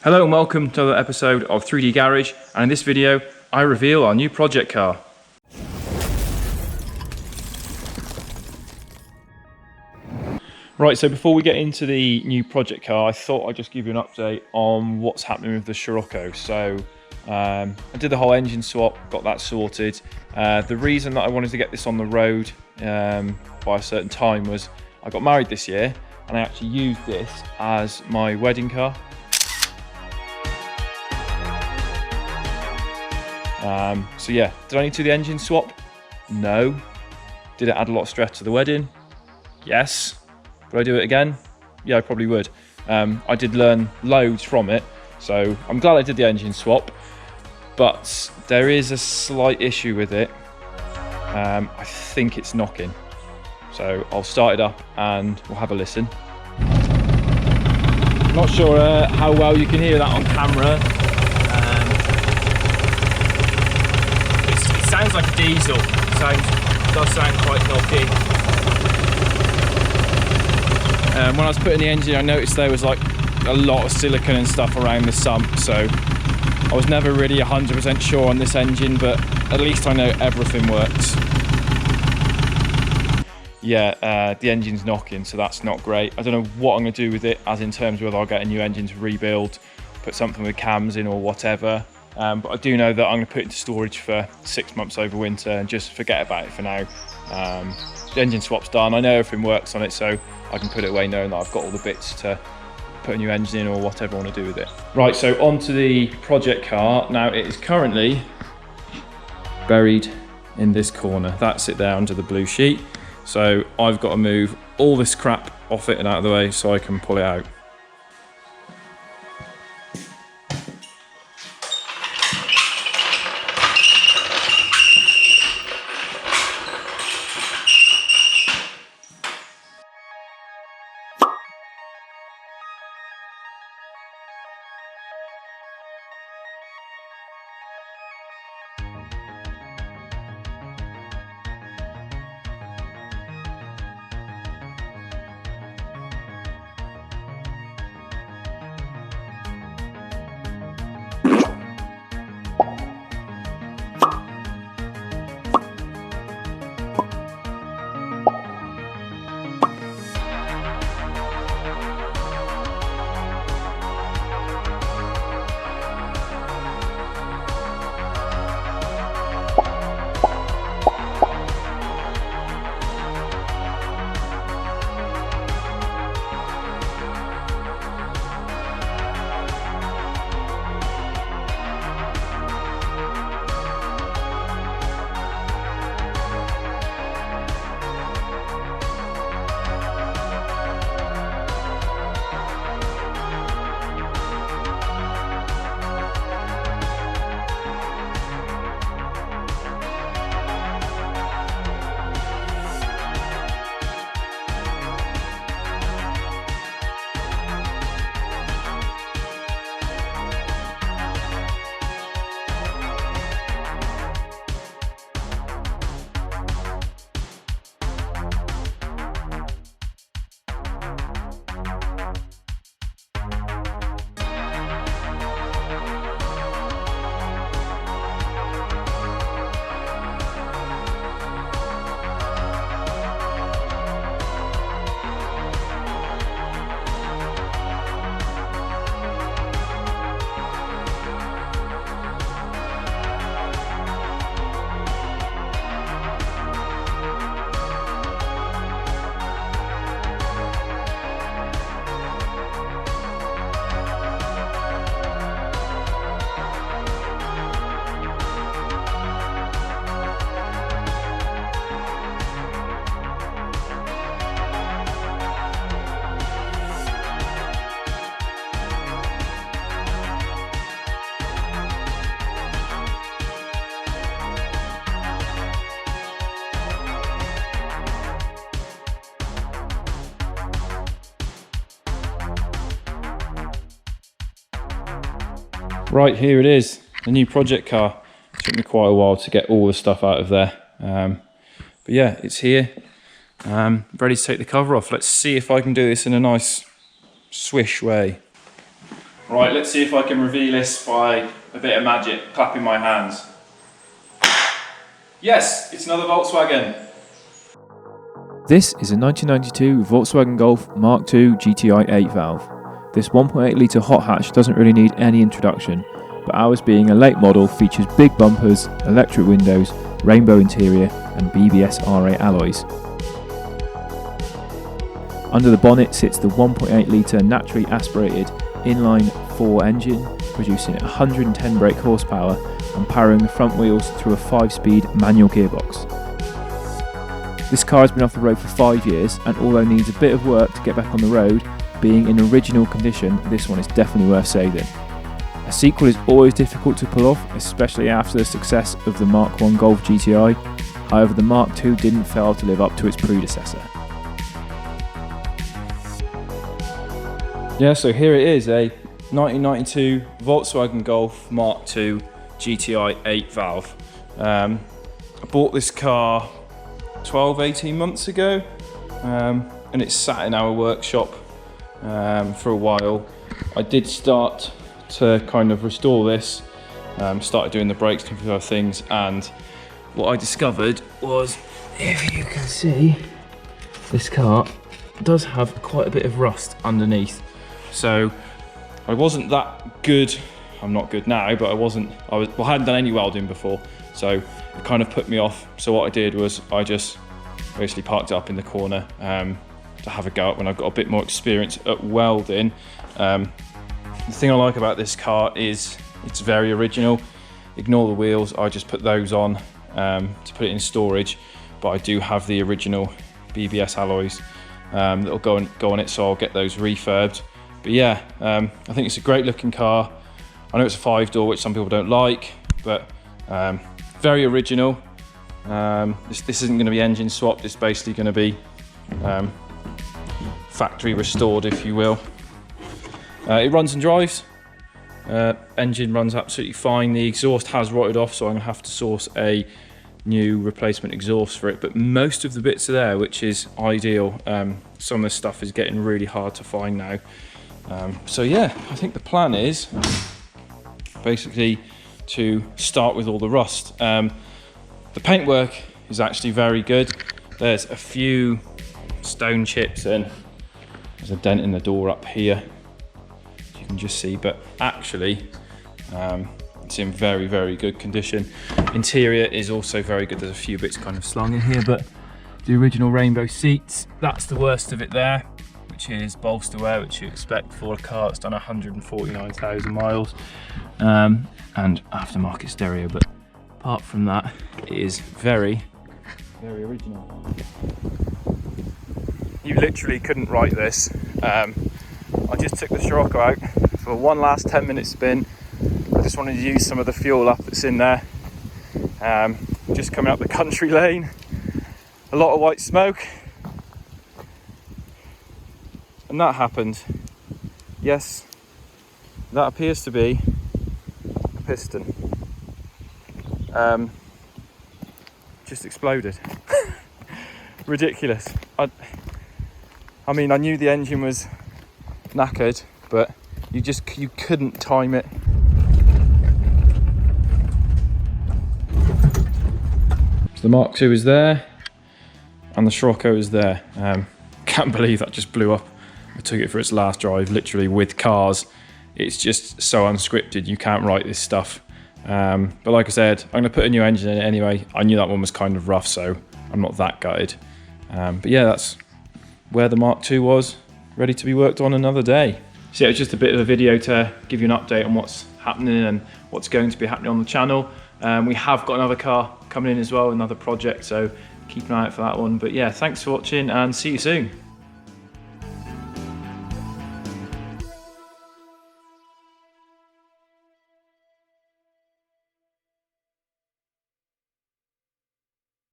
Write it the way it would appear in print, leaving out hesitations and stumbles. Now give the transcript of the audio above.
Hello and welcome to another episode of 3D Garage, and in this video I reveal our new project car. Right, so before we get into the new project car, I thought I'd just give you an update on what's happening with the Scirocco. So I did the whole engine swap, got that sorted. The reason that I wanted to get this on the road by a certain time was I got married this year and I actually used this as my wedding car. So yeah, did I need to do the engine swap? No. Did it add a lot of stress to the wedding? Yes. Would I do it again? Yeah, I probably would. I did learn loads from it, so I'm glad I did the engine swap, but there is a slight issue with it. I think it's knocking. So I'll start it up and we'll have a listen. Not sure how well you can hear that on camera. It sounds like a diesel. It does sound quite knocky. When I was putting the engine, I noticed there was like a lot of silicone and stuff around the sump, so I was never really 100% sure on this engine, but at least I know everything works. Yeah, the engine's knocking, so that's not great. I don't know what I'm going to do with it, as in terms of whether I'll get a new engine to rebuild, put something with cams in or whatever. But I do know that I'm going to put it into storage for 6 months over winter and just forget about it for now. The engine swap's done. I know everything works on it, so I can put it away knowing that I've got all the bits to put a new engine in or whatever I want to do with it. Right, so on to the project car. Now it is currently buried in this corner. That's it there under the blue sheet. So I've got to move all this crap off it and out of the way so I can pull it out. Right, here it is, the new project car. It took me quite a while to get all the stuff out of there. But yeah, it's here. Ready to take the cover off. Let's see if I can do this in a nice swish way. Right, let's see if I can reveal this by a bit of magic, clapping my hands. Yes, it's another Volkswagen. This is a 1992 Volkswagen Golf Mark II GTI 8 valve. This 1.8 litre hot hatch doesn't really need any introduction, but ours being a late model features big bumpers, electric windows, rainbow interior and BBS RA alloys. Under the bonnet sits the 1.8 litre naturally aspirated inline 4 engine, producing 110 brake horsepower and powering the front wheels through a 5-speed manual gearbox. This car has been off the road for 5 years, and although needs a bit of work to get back on the road, being in original condition, this one is definitely worth saving. A sequel is always difficult to pull off, especially after the success of the Mark I Golf GTI. However, the Mark II didn't fail to live up to its predecessor. Yeah, so here it is, a 1992 Volkswagen Golf Mark II GTI 8 valve. I bought this car 12-18 months ago, and it's sat in our workshop for a while. I did start to kind of restore this, started doing the brakes and a few other things, and what I discovered was, if you can see, this car does have quite a bit of rust underneath. So I wasn't that good, I'm not good now, but I hadn't done any welding before, so it kind of put me off. So what I did was I just basically parked it up in the corner to have a go at when I've got a bit more experience at welding. The thing I like about this car is it's very original. Ignore the wheels, I just put those on to put it in storage, but I do have the original BBS alloys that'll go on it, so I'll get those refurbed. But yeah, I think it's a great looking car. I know it's a 5-door, which some people don't like, but very original. This isn't going to be engine swapped, it's basically going to be factory restored, if you will. It runs and drives. Engine runs absolutely fine. The exhaust has rotted off, so I'm going to have to source a new replacement exhaust for it, but most of the bits are there, which is ideal. Some of this stuff is getting really hard to find now. So yeah, I think the plan is basically to start with all the rust. The paintwork is actually very good. There's a few stone chips and there's a dent in the door up here, you can just see, but actually it's in very, very good condition. Interior is also very good. There's a few bits kind of slung in here, but the original rainbow seats, that's the worst of it there, which is bolster wear, which you expect for a car that's done 149,000 miles, and aftermarket stereo. But apart from that, it is very, very original. You literally couldn't write this. I just took the Scirocco out for one last 10-minute spin. I just wanted to use some of the fuel up that's in there. Just coming up the country lane, a lot of white smoke. And that happened. Yes, that appears to be a piston. Just exploded. Ridiculous. I mean, I knew the engine was knackered, but you couldn't time it. So the Mark II is there, and the Scirocco is there. Can't believe that just blew up. I took it for its last drive, literally with cars. It's just so unscripted, you can't write this stuff. But like I said, I'm gonna put a new engine in it anyway. I knew that one was kind of rough, so I'm not that gutted. But yeah, that's where the Mark II was, ready to be worked on another day. So yeah, it's just a bit of a video to give you an update on what's happening and what's going to be happening on the channel. We have got another car coming in as well, another project, so keep an eye out for that one. But yeah, thanks for watching and see you soon.